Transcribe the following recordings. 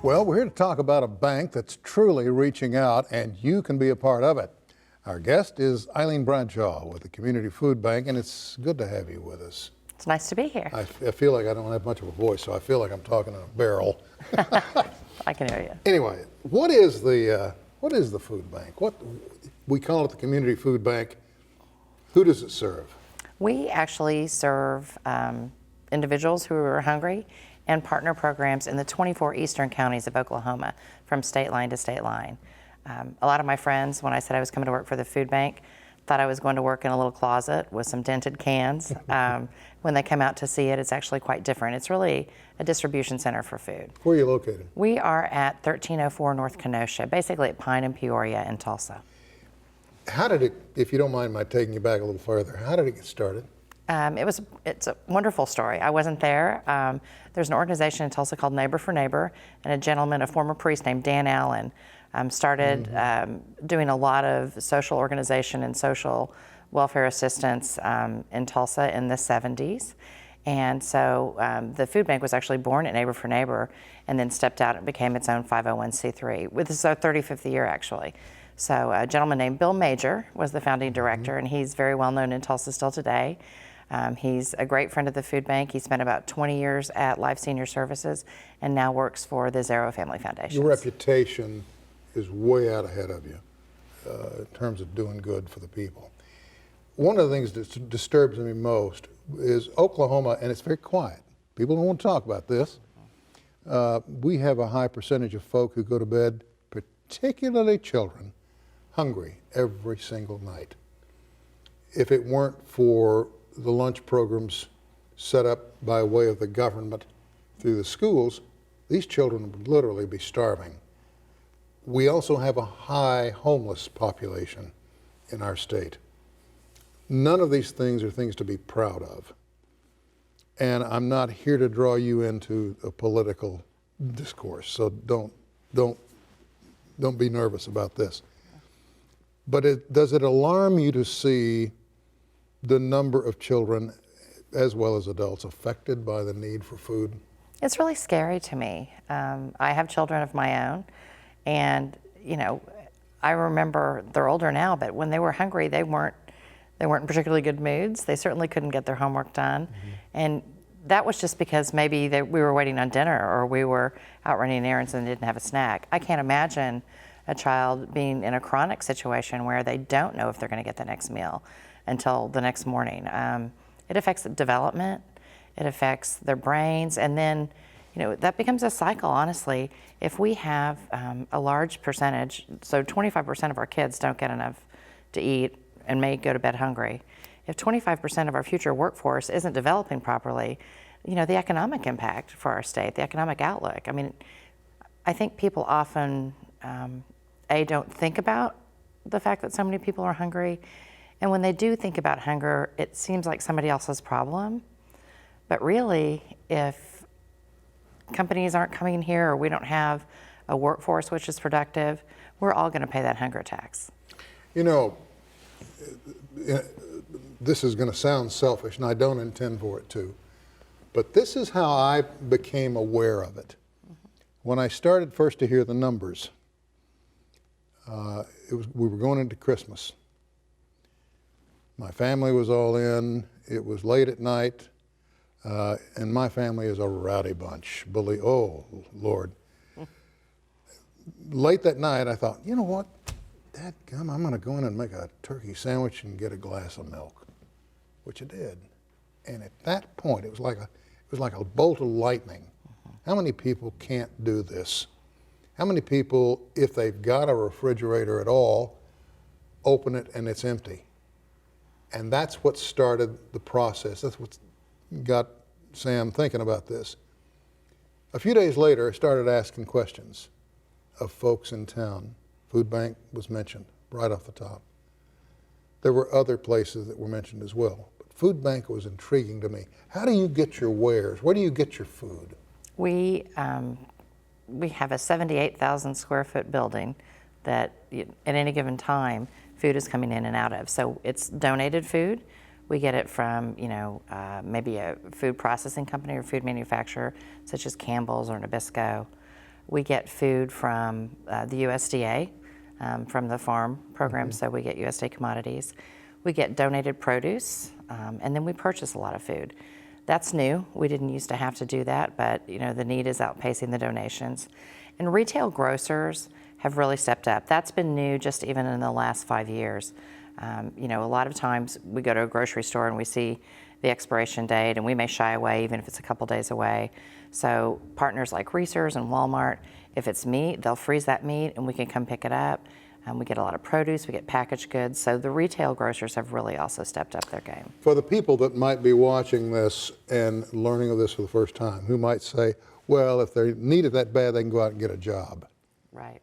Well, we're here to talk about a bank that's truly reaching out, and you can be a part of it. Our guest is Eileen Bradshaw with the Community Food Bank, and it's good to have you with us. It's nice to be here. I feel like I don't have much of a voice, so I feel like I'm talking in a barrel. I can hear you. Anyway, what is the food bank? What we call it the Community Food Bank. Who does it serve? We actually serve individuals who are hungry and partner programs in the 24 eastern counties of Oklahoma from state line to state line. A lot of my friends, when I said I was coming to work for the food bank, thought I was going to work in a little closet with some dented cans. When they come out to see it, it's actually quite different. It's really a distribution center for food. Where are you located? We are at 1304 North Kenosha, basically at Pine and Peoria in Tulsa. How did it, if you don't mind my taking you back a little further, how did it get started? It's a wonderful story. I wasn't there. There's an organization in Tulsa called Neighbor for Neighbor, and a gentleman, a former priest named Dan Allen, started doing a lot of social organization and social welfare assistance in Tulsa in the 70s. And so the food bank was actually born at Neighbor for Neighbor and then stepped out and became its own 501c3. This is our 35th year, actually. So a gentleman named Bill Major was the founding director, and he's very well known in Tulsa still today. He's a great friend of the food bank. He spent about 20 years at Life Senior Services and now works for the Zero Family Foundation. Your reputation is way out ahead of you in terms of doing good for the people. One of the things that disturbs me most is Oklahoma, and it's very quiet. People don't want to talk about this. We have a high percentage of folk who go to bed, particularly children, hungry every single night. If it weren't for the lunch programs set up by way of the government through the schools, these children would literally be starving. We also have a high homeless population in our state. None of these things are things to be proud of. And I'm not here to draw you into a political discourse, so don't be nervous about this. But does it alarm you to see the number of children, as well as adults, affected by the need for food? It's really scary to me. I have children of my own, and I remember, they're older now, but when they were hungry, they weren't in particularly good moods. They certainly couldn't get their homework done, and that was just because maybe we were waiting on dinner or we were out running errands and didn't have a snack. I can't imagine a child being in a chronic situation where they don't know if they're going to get the next meal until the next morning. It affects development, it affects their brains, and then that becomes a cycle, honestly. If we have a large percentage, so 25% of our kids don't get enough to eat and may go to bed hungry. If 25% of our future workforce isn't developing properly, the economic impact for our state, the economic outlook. I mean, I think people often, don't think about the fact that so many people are hungry. And when they do think about hunger, it seems like somebody else's problem. But really, if companies aren't coming here or we don't have a workforce which is productive, we're all going to pay that hunger tax. This is going to sound selfish, and I don't intend for it to, but this is how I became aware of it. When I started first to hear the numbers, we were going into Christmas. My family was all in. It was late at night, and my family is a rowdy bunch. Oh, Lord. Late that night, I thought, you know what? Dadgum, I'm going to go in and make a turkey sandwich and get a glass of milk, which I did. And at that point, it was like a bolt of lightning. How many people can't do this? How many people, if they've got a refrigerator at all, open it and it's empty? And that's what started the process. That's what got Sam thinking about this. A few days later, I started asking questions of folks in town. Food bank was mentioned right off the top. There were other places that were mentioned as well, but food bank was intriguing to me. How do you get your wares? Where do you get your food? We have a 78,000 square foot building that at any given time food is coming in and out of. So it's donated food. We get it from, maybe a food processing company or food manufacturer, such as Campbell's or Nabisco. We get food from the USDA, from the farm program, so we get USDA commodities. We get donated produce, and then we purchase a lot of food. That's new. We didn't used to have to do that, but the need is outpacing the donations. And retail grocers have really stepped up. That's been new just even in the last 5 years. A lot of times we go to a grocery store and we see the expiration date, and we may shy away even if it's a couple days away. So partners like Reese's and Walmart, if it's meat, they'll freeze that meat and we can come pick it up. We get a lot of produce, we get packaged goods. So the retail grocers have really also stepped up their game. For the people that might be watching this and learning of this for the first time, who might say, well, if they need it that bad, they can go out and get a job. Right.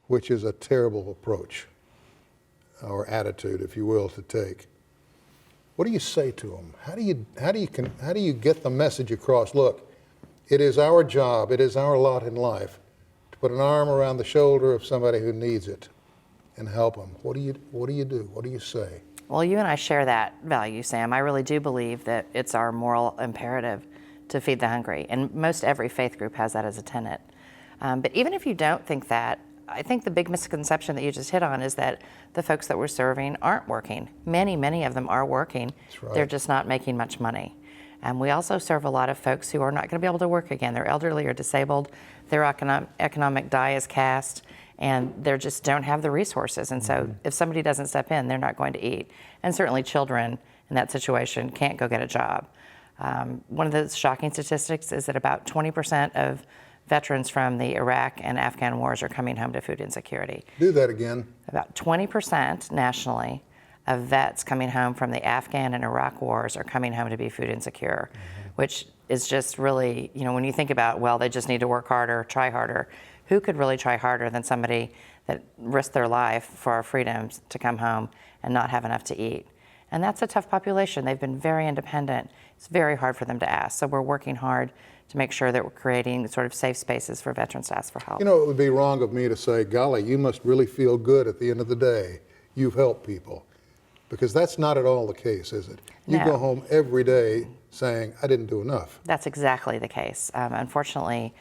Which is a terrible approach, or attitude, if you will, to take. What do you say to them? How do you get the message across? Look, it is our job, it is our lot in life to put an arm around the shoulder of somebody who needs it and help them. What do you do? What do you say? Well, you and I share that value, Sam. I really do believe that it's our moral imperative to feed the hungry, and most every faith group has that as a tenet. But even if you don't think that, I think the big misconception that you just hit on is that the folks that we're serving aren't working. Many of them are working. That's right. They're just not making much money. And we also serve a lot of folks who are not going to be able to work again. They're elderly or disabled. Their economic die is cast, and they just don't have the resources. And so if somebody doesn't step in, they're not going to eat. And certainly children in that situation can't go get a job. One of the shocking statistics is that about 20% of veterans from the Iraq and Afghan wars are coming home to food insecurity. Do that again. About 20% nationally of vets coming home from the Afghan and Iraq wars are coming home to be food insecure, which is just really, when you think about, well, they just need to work harder, try harder. Who could really try harder than somebody that risked their life for our freedoms to come home and not have enough to eat? And that's a tough population. They've been very independent. It's very hard for them to ask. So we're working hard to make sure that we're creating sort of safe spaces for veterans to ask for help. It would be wrong of me to say, golly, you must really feel good at the end of the day. You've helped people. Because that's not at all the case, is it? You No. go home every day saying, I didn't do enough. That's exactly the case. Unfortunately,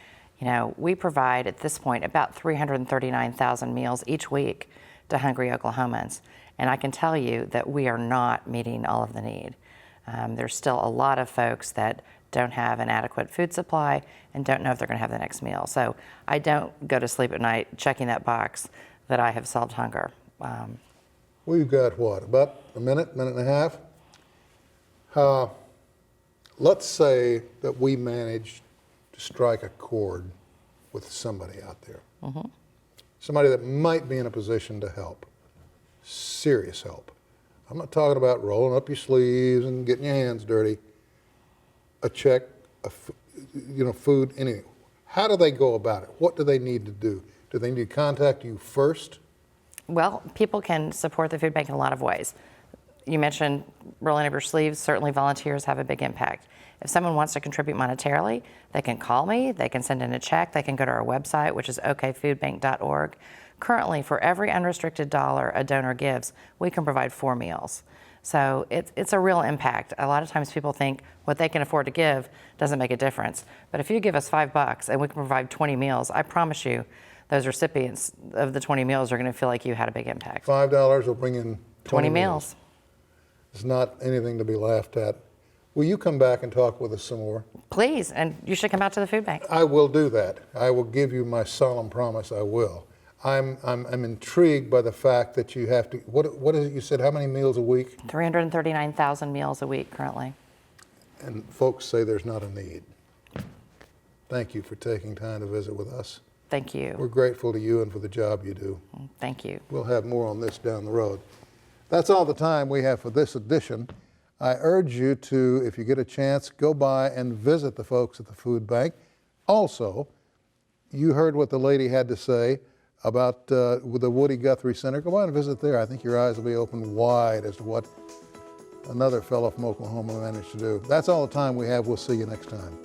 we provide at this point about 339,000 meals each week to hungry Oklahomans. And I can tell you that we are not meeting all of the need. There's still a lot of folks that don't have an adequate food supply and don't know if they're going to have the next meal. So I don't go to sleep at night checking that box that I have solved hunger. We've got what, about a minute and a half? Let's say that we manage to strike a chord with somebody out there. Somebody that might be in a position to help, serious help. I'm not talking about rolling up your sleeves and getting your hands dirty. A check, food, anything. How do they go about it? What do they need to do? Do they need to contact you first? Well, people can support the food bank in a lot of ways. You mentioned rolling up your sleeves. Certainly volunteers have a big impact. If someone wants to contribute monetarily, they can call me, they can send in a check, they can go to our website, which is okfoodbank.org. Currently, for every unrestricted dollar a donor gives, we can provide 4 meals. So it's a real impact. A lot of times people think what they can afford to give doesn't make a difference. But if you give us $5 and we can provide 20 meals, I promise you those recipients of the 20 meals are going to feel like you had a big impact. $5 will bring in 20 meals. It's not anything to be laughed at. Will you come back and talk with us some more? Please, and you should come out to the food bank. I will do that. I will give you my solemn promise I will. I'm intrigued by the fact that you have to, what is it you said, how many meals a week? 339,000 meals a week currently. And folks say there's not a need. Thank you for taking time to visit with us. Thank you. We're grateful to you and for the job you do. Thank you. We'll have more on this down the road. That's all the time we have for this edition. I urge you to, if you get a chance, go by and visit the folks at the food bank. Also, you heard what the lady had to say about with the Woody Guthrie Center. Go by and visit there. I think your eyes will be opened wide as to what another fellow from Oklahoma managed to do. That's all the time we have. We'll see you next time.